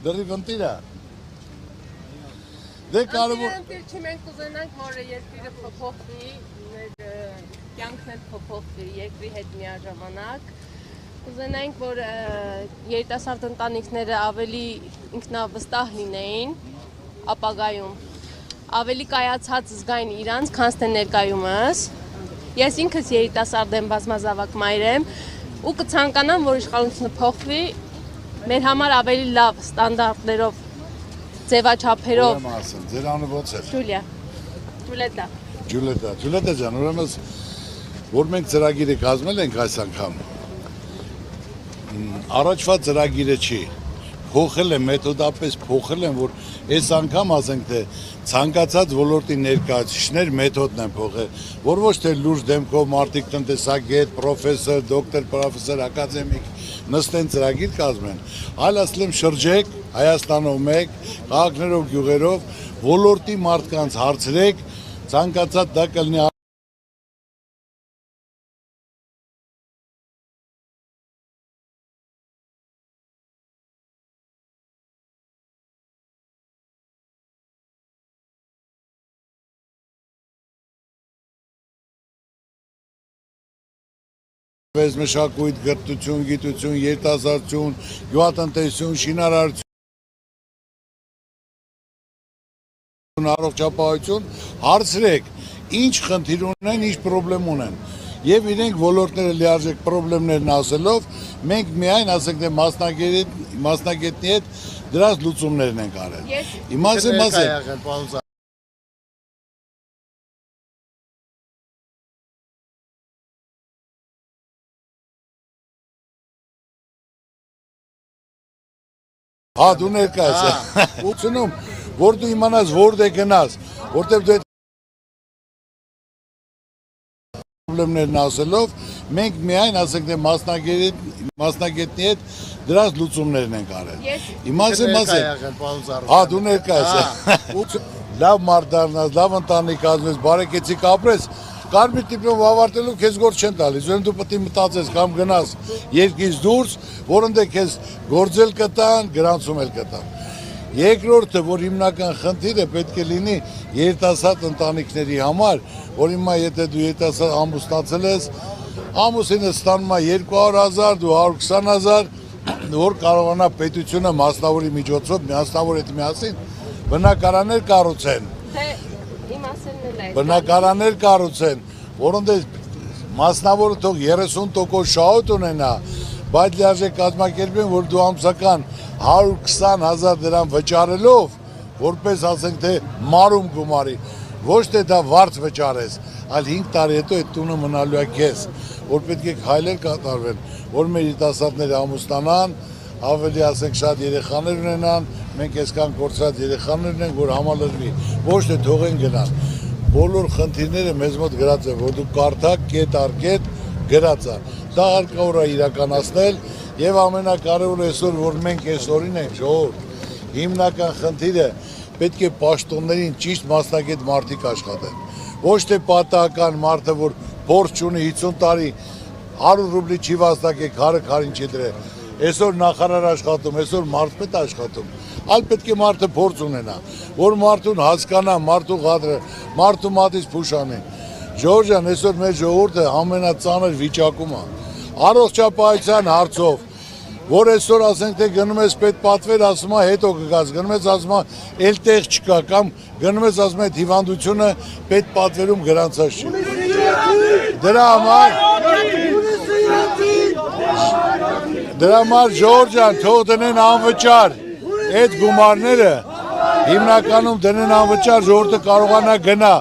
Դրի ընտիրա։ Դե կարևոր ընտիր չի մենք կուզենանք, որ երկիրը փոփոխվի, մեր կյանքն էլ փոփոխվի երկրի հետ միաժամանակ։ Կուզենանք, որ երիտասարդ ընտանիքները ավելի ինքնավստահ լինեին ապագայում, ավելի կայացած զգային իրանց, քան թե ներկայումս։ Ես ինքս երիտասարդ եմ, բազմազավակ մայր եմ ու կցանկանամ, որ իշխանությունը փոխվի, մեր համար ավելի լավ ստանդարտներով ձևաչափերով։ Ձեր անունը ո՞նց է։ Ջուլիա։ Ջուլետա։ Ջուլետա ջան, ուրեմն որ մենք ծրագիրը կազմել ենք այս անգամ։ Առաջվա ծրագիրը չի։ Փոխել են մեթոդապես փոխել են, որ այս անգամ ասենք թե ցանկացած ոլորտի ներկայացուցիչներ մեթոդն են փոխել, որ ոչ թե լուրջ դեմքով մարդիկ տնտեսագետ, պրոֆեսոր, դոկտոր, պրոֆեսոր, ակադեմիկ նստեն ծրագիր կազմեն, այլ ասեմ շրջեք Հայաստանով մեկ, քաղաքներով, գյուղերով, ոլորտի մարդկանց հարցրեք, ցանկացած դա կլինի մշակույթ, գրթություն, գիտություն, երիտասարդություն, գյուղատնտեսություն, շինարարություն, առողջապահություն, հարցրեք, ինչ խնդիր ունեն, ինչ պրոբլեմ ունեն։ Եվ իրենք ոլորտները լիարժեք պրոբլեմներն ասելով, մենք միայն ասենք թե մասնագետնի հետ դրանց լուծումներն ենք արել։ Հա դու ներկայս ես։ Ուծնում, որ դու իմանաս որտե գնաս, որտեղ դու այդ պրոբլեմներն ասելով, մենք միայն ասենք թե մասնագետնի հետ դրանց լուծումներն ենք արել։ Հա դու ներկայս ես։ Լավ մարդ դառնաս, լավ ընտանիք կազմես, բարեկեցիկ ապրես, կարմիր դիպլոմ ավարտելով քեզ գործ չեն տալիս, ուրեմն դու պետք է մտածես կամ գնաս երկրից դուրս, որոնց քեզ գործել կտան, գրանցում էլ կտան։ Երկրորդը, որ հիմնական խնդիրը պետք է լինի երիտասարդ ընտանիքների համար, որ հիմա եթե դու երիտասարդ ամուսնացել ես, ամուսինը ստանում է 200,000, դու 120,000, որ կարողանա պետությունը մասնավորի միջոցով միասնավոր հետ միասին բնակարաններ կառուցեն։ Բնակարաններ կառուցեն, որոնց մասնավորը թող 30% շահույթ ունենա, բայց լիարժեք կազմակերպեն, որ դու ամսական 120,000 դրամ վճարելով, որպես ասենք թե մարում գումարի, ոչ թե դա վարձ վճարես, այլ 5 տարի հետո այդ տունը մնալու է քեզ, որ պետք է քայլեր կատարվեն, որ մեր երիտասարդները ամուսնանան, ավելի ասենք շատ երեխաներ ունենան, մենք այսքան կորցրած երեխաներ ունենք, որ համալրվի, ոչ թե թողեն գնան։ Բոլոր խնդիրները մեզ մոտ գրած են, որ դու կարդակ, կետ առ կետ գրած է։ Դա հարկավոր է իրականացնել եւ ամենակարևորը այսօր, որ մենք այսօրին ենք ժողովուրդ, հիմնական խնդիրը պետք է պաշտոններին ճիշտ մասնագետ մարդիկ աշխատեն։ Ոչ թե պատահական մարդը, որ փորձ ունի 50 տարի 100 ռուբլի չի վաստակեք, քարին չի դրել։ Այսօր նախարար աշխատում, այսօր մարզպետ աշխատում, այլ պետք է մարդը փորձ ունենա, որ մարդուն հասկանա, մարդու ղադրը, մարդու մատից փուշանի։ Ժողովուրդ ջան, այսօր մեր ժողովուրդը ամենածանր վիճակում է, առողջապահության հարցով, որ այսօր ասենք թե գնում ես պետպատվեր, ասում է հետո կգաս, գնում ես ասում է էլ տեղ չկա, կամ գնում ես ասում է հիվանդությունը պետպատվերում գրանցած չի։ Դրա համար ժողովուրդ ջան, թող դնեն անվճար այդ գումարները, հիմնականում դնեն անվճար, ժողովուրդը կարողանա գնա։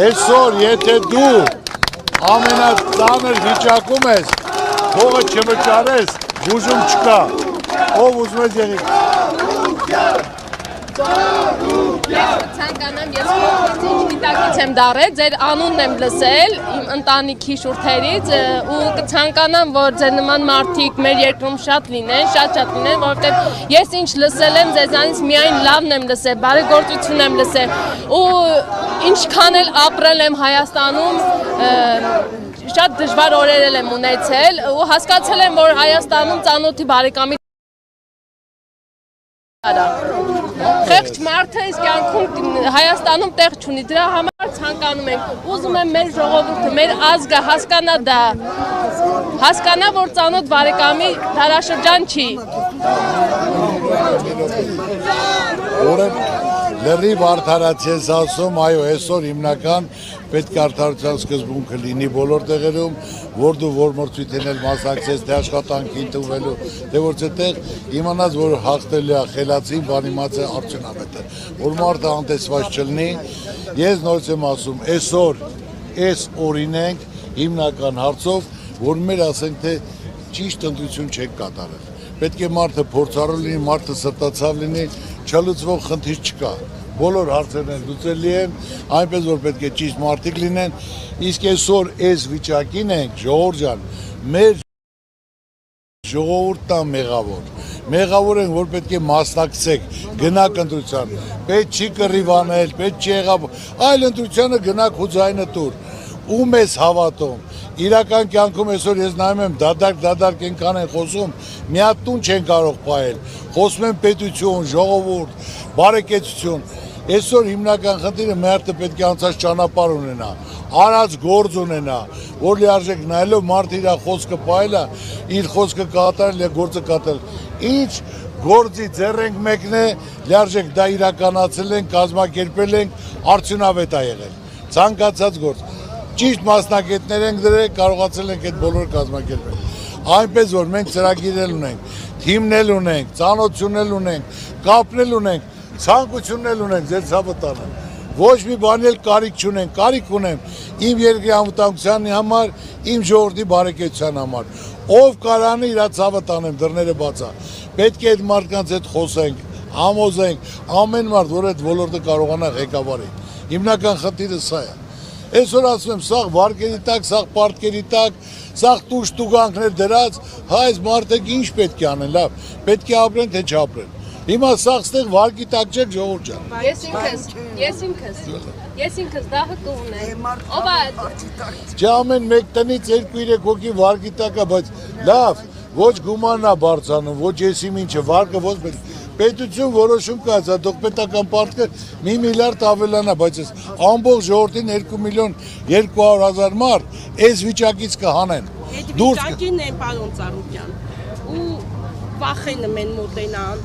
Այսօր եթե դու ամենածանր վիճակում ես, փողը չվճարես, բուժում չկա, ով ուզում ես եղի։ Ցանկանամ ես փոխեցի գիտակից եմ դարել, ձեր անունն եմ լսել իմ ընտանիքի շուրթերից ու կցանկանամ, որ ձեր նման մարդիկ մեր երկրում շատ լինեն, շատ լինեն, որովհետև ես ինչ լսել եմ ձեզանից միայն լավն եմ լսել, բարեգործություն եմ լսել ու ինչքան էլ ապրել եմ Հայաստանում, շատ դժվար օրեր եմ ունեցել ու հասկացել եմ, որ Հայաստանում ծանոթի բարեկամի արա։ Խեղճ մարդը իսկ կյանքում Հայաստանում տեղ չունի, դրա համար ցանկանում ենք, ուզում եմ մեր ժողովուրդը, մեր ազգը հասկանա դա, հասկանա, որ ծանոթ բարեկամի դարաշրջան չի։ Լրիվ արդարացի ես ասում, այո, այսօր հիմնական պետք է արդարության սկզբունքը լինի բոլոր տեղերում, որ դու որ մրցույթին էլ մասնակցես, թե աշխատանքի ընդունվելու, թե որ այդտեղ իմանաս, որ հաղթելու է խելացին, բանի մացը արդյունավետ է, որ մարդը անտեսված չլինի, ես նորից եմ ասում, այսօր այս օրին ենք հիմնական հարցով, որ մեր ասենք, թե ճիշտ ընտրություն չեք կատարել, պետք է մարդը փորձառու լինի, մարդը սրտացավ լինի, չլուծվող խնդիր չկա, բոլոր հարցերն լուծելի են, այնպես որ պետք է ճիշտ մարդիկ լինեն, իսկ այսօր այս վիճակին ենք, ժողովուրդ ջան, մեր ժողովուրդն է մեղավոր են, որ պետք է մասնակցեք, գնաք ընտրության, պետք չի կռիվանել, պետք չի եղավ, այլ ընտրությանը գնաք ու ձայնը տուր, ում ես հավատում, իրական կյանքում այսօր ես նայում եմ դադարք ենքան են խոսում, մի հատ տուն չեն կարող պահել, խոսում են պետություն, ժողովուրդ, բարեկեցություն, այսօր հիմնական խնդիրը մարդը պետք է անցած ճանապարհ ունենա, արած գործ ունենա, որ լիարժեք նայելով մարդը իր խոսքը պահելա, իր խոսքը կատարել է գործը կատարել, ինչ գործի ձեռենք մեկն է, լիարժեք դա իրականացել ենք, կազմակերպել ենք, արդյունավետ է եղել, ցանկացած գործ ճիշտ մասնակիցներ ենք դրել, կարողացել ենք այդ բոլորը կազմակերպել։ Այնպես որ մենք ծրագիրել ունենք, թիմնել ունենք, ծանոթությունել ունենք, կապնել ունենք, ցանկություննել ունենք ձեր ցավը տանը։ Ոչ մի բան էլ կարիք չունենք, կարիք ունեմ իմ երկրի անվտանգության համար, իմ ժողովրդի բարեկեցության համար։ Ով կարանի իր ցավը տանեմ, դռները բաց է։ Պետք է այդ մարդկանց հետ խոսենք, համոզենք, ամեն մարդ, որ այդ ոլորտը կարողանա ղեկավարի։ Հիմնական խնդիրը սա է։ Այսօր ասում եմ, սաղ վարկերի տակ, սաղ պարտքերի տակ, սաղ տուշտուգանքներ դրած, այս մարդիկ ինչ պետք է անեն, լավ, պետք է ապրեն, թե չապրեն։ Հիմա սաղ ստեղ վարկի տակ չեք ժողովուրդ ջան։ Ես ինքս դահը կունեմ։ Ով է։ Չէ ամեն մեկ տնից 2-3 հոգի վարկի տակ է, բայց լավ, ոչ գումանն է բարձրանում, ոչ եսի ինչը, վարկը ոչ պետություն որոշում կայացա, դուք պետական պարտքը 1 միլիարդ ավելանա, բայց այս ամբողջ ժողովրդին 2 միլիոն 200,000 մարդ այս վիճակից կհանեն։ Այդ վիճակին է պարոն Ծառուկյան, ու վախենում են մոտենան,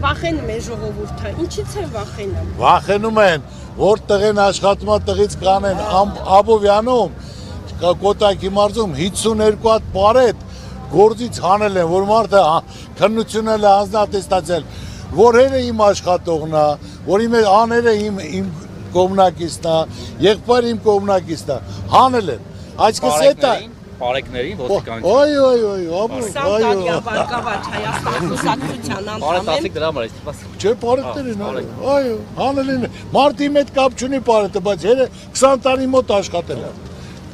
վախենում են ժողովուրդը, ինչից են վախենում։ Վախենում են, որ տղեն աշխատում է տղից կանեն, Աբովյանում, Կոտայքի մարզում 52 հատ պարետ գործից հանել են, որ մարդը քննություն է հանձնատեստացել, որ հերը իմ աշխատողն է, որ իմ աները իմ կողմնակիցն է, եղբայրը իմ կողմնակիցն է, հանել են, այսքս էտ է, Պարեկներին ոստիկանություն։ Սանտանյա Վարկավաճ Հայաստան Կուսակցության անդամ եմ։ Դրա համար է ստիպված։ չէ, պարեկներին, այո, հանել են, մարդի մետ կապ չունի պարետը, բայց հերը 20 տարի մոտ աշխատել է։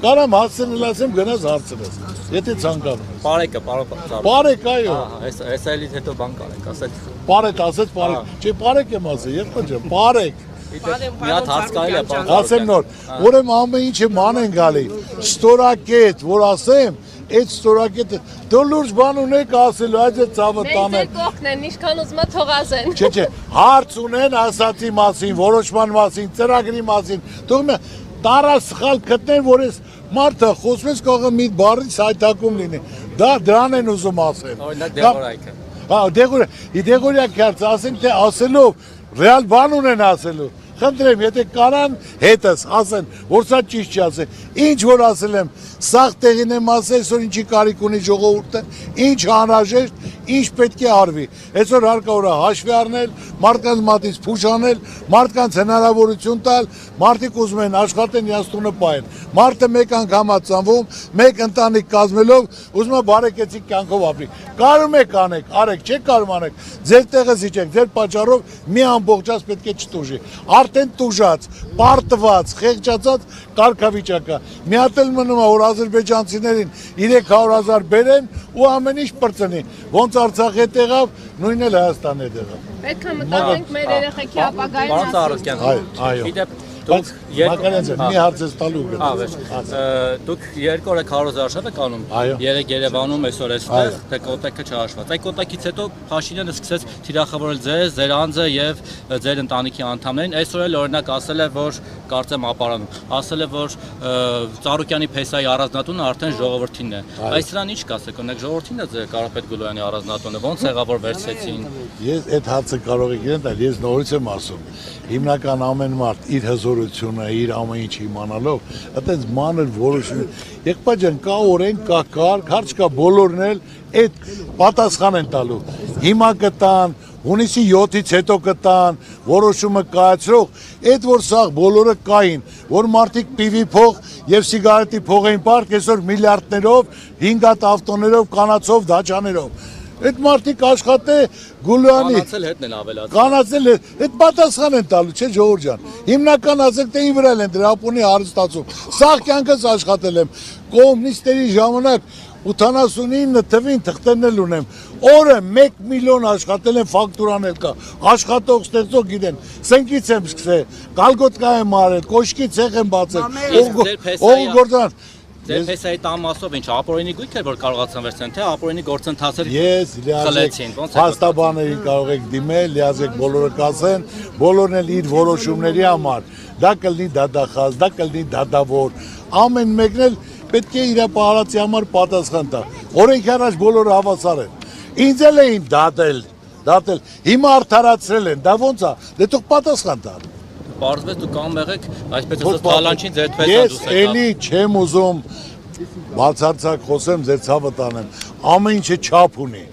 Կարամ հասցնել ասեմ գնաց հարցնես, եթե ցանկանում ես։ Պարեկը, պարոն Ծառուկյան։ Պարեկ, այո։ Այս այլից հետո բան կարեք, ասեք։ Պարեկ, ասեց պարեկ։ Չէ, պարեկ եմ ասել, երբ ջան, պարեկ։ Մի հատ հարց կարելի է պարոն։ Ասեմ նոր, ուրեմն ամեն ինչը ման են գալի։ Ստորակետ, որ ասեմ, այդ ստորակետը դու լուրջ բան ունեք ասելու, այդ ցավը տանը։ Մենք կողքնեն, ինչքան ուզում է թող ասեն։ Չէ, հարց ունեն ասացի մասին, որոշման մասին, ծրագրի մասին։ Թող տարա սխալ գտնեն, որ այս մարդը խոսվեց կողը մի բառից հայտակում լինի։ Դա դրան են ուզում ասել։ Օրինակ դեղորայքը։ Հա, դեղորայք հարց ասենք, թե ասելով ռեալ բան ունեն ասելու։ Խնդրեմ, եթե կարան հետս ասեն, որ սա ճիշտ չի ասեն, ինչ որ ասել եմ, սաղ տեղին եմ ասել, այսօր ինչի կարիք ունի ժողովուրդը, ինչ անհրաժեշտ, ինչ պետք է արվի։ Այսօր հարկավոր է հաշվի առնել, մարդկանց մատից փուշ անել, մարդկանց հնարավորություն տալ, մարդիկ ուզում են աշխատեն, իրենց տունը պահեն։ Մարդը մեկ անգամ է ծնվում, մեկ ընտանիք կազմելով, ուզում է բարեկեցիկ կյանքով ապրի։ Կարում եք անեք, արեք, չեք կարում անեք, ձեր տեղը զիջեք, ձեր պատճառով մի ամբողջած պետք է չտուժի։ Արդեն տուժած, պարտված, խեղճացած կարգավիճակը։ Մի հատ էլ մնում է, որ ադրբեջանցիներին 300,000 բերեն ու ամեն ինչ պրծնի։ Ոնց Արցախ հետ եղավ, նույնն էլ Հայաստան հետ եղավ։ Պետք է մտածենք մեր երեխեքի ապագային Պարոն Ծառուկյան, այո։ Իդեպ Բայց Մակարյանցը մի հարց ես տալու գտա։ Ավեջ։ Դուք երկու օր քարոզար շատ եք անում։ Երեք Երևանում, այսօր այստեղ, թե կոտեկը չհաշված։ Այդ կոտեկից հետո Փաշինյանը սկսեց թիրախավորել ձեզ, ձեր անձը եւ ձեր ընտանիքի անդամներին։ Այսօր էլ օրինակ ասել է, որ կարծեմ ապարանում, ասել է, որ Ծառուկյանի փեսայի առանձնատունը արդեն ժողովրդինն է։ Այս դրան ինչ կասեք, օրինակ ժողովրդինն է ձեր Կարապետ Գուլոյանի առանձնատունը, ո՞նց եղավ որ վերցեցին։ Ես այդ հարցը կարող եք իրեն, ես նորից եմ ասում։ Հիմնական ամեն մարդ իր հզորությունը, իր ամեն ինչ իմանալով, այդպես մանր որոշում։ Եղբայրան կա օրենք, կա կարգ, հարց կա բոլորն էլ այդ պատասխան են տալու։ Հիմա կտան, հունիսի 7-ից հետո կտան, որոշումը կայացրող, այդ որ սաղ բոլորը կային, որ մարդիկ պիվի փող եւ սիգարետի փող էին պարկ, այսօր միլիարդներով, 5 հատ ավտոներով, կանացով, դաջաներով։ Այդ մարդիկ աշխատե Գուլյանի Կանացել հետն են ավելացել։ Կանացել է, այդ պատասխան են տալու, չէ Ժողովուրդ ջան։ Հիմնական ասեք թե ի վրա են դրա ապոնի հարստացում։ Սաղ կյանքս աշխատել եմ կոմունիստերի ժամանակ 89 թվին թղթերն ունեմ։ Օրը 1 միլիոն աշխատել եմ, ֆակտուրան էլ կա։ Աշխատող ստեղծող գիտեն։ Սենկից եմ սկսել, գալգոտկա եմ արել, կոշկի ցեղ եմ բացել։ Օգորդան Ձեր փեսայի տամասով ինչ ապօրինի գույք էր որ կարողացան վերցնել թե ապօրինի գործընթացեր Ես խլեցին ոնց է հաստաբաներին կարող եք դիմել, լիազեք բոլորը կասեն, բոլորն էլ իր որոշումների համար։ Դա կլինի դադախազ, դա կլինի դադավոր, ամեն մեկն էլ պետք է իր պահարացի համար պատասխան տա։ Օրենք առաջ բոլորը հավասար են։ Ինձ էլ էին դատել։ Հիմա արդարացրել են, դա ոնց է։ Դե թող պատասխան տա։ Պարզվեց դուք անմեղ եք, այսպես ասած Թալանչին ձեր փեսան Ես դուս եք։ էլի չեմ ուզում բացարձակ խոսեմ, ձեր ցավը տանեմ։ Ամեն ինչը չափ ունի։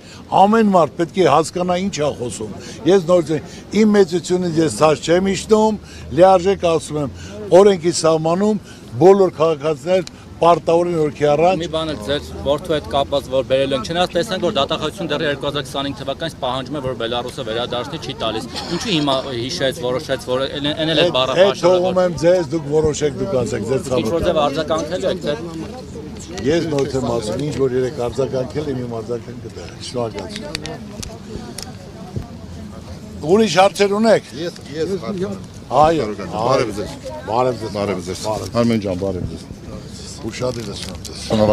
Ամեն մարդ պետք է հասկանա ինչ է խոսում։ Ես նորից իմ մեծությունից ես ցած չեմ իշտում, լիարժեք ասում եմ, օրենքի սահմանում բոլոր քաղաքացիներ պարտավորեն օրքի առաջ։ Մի բան էլ ձեր որդու հետ կապված որ բերել են, չնայած տեսանք որ դատախազությունը դեռ 2025 թվականից պահանջում է որ Բելարուսը վերադարձնի չի տալիս։ Ինչու հիմա հիշեց, որոշեց, որ այն էլ բառապաշարը։ Թողում եմ ձեզ, դուք որոշեք, դուք ասեք, ձեր ցավը։ Ինչ որ ձև արձագանքել եք, թե Ես նորից եմ ասում, ինչ որ երեք արձագանքել եմ, իմ արձագանք կտա։ Շնորհակալություն։ Ուրիշ հարցեր ունեք։ Ես հարց ունեմ։ Այո, Բարև ձեզ։ Բարև ձեզ։ Բարև ձեզ։ Արմեն ջան, բարև ձեզ։ Ուշադիր ես։ Շնորհակալ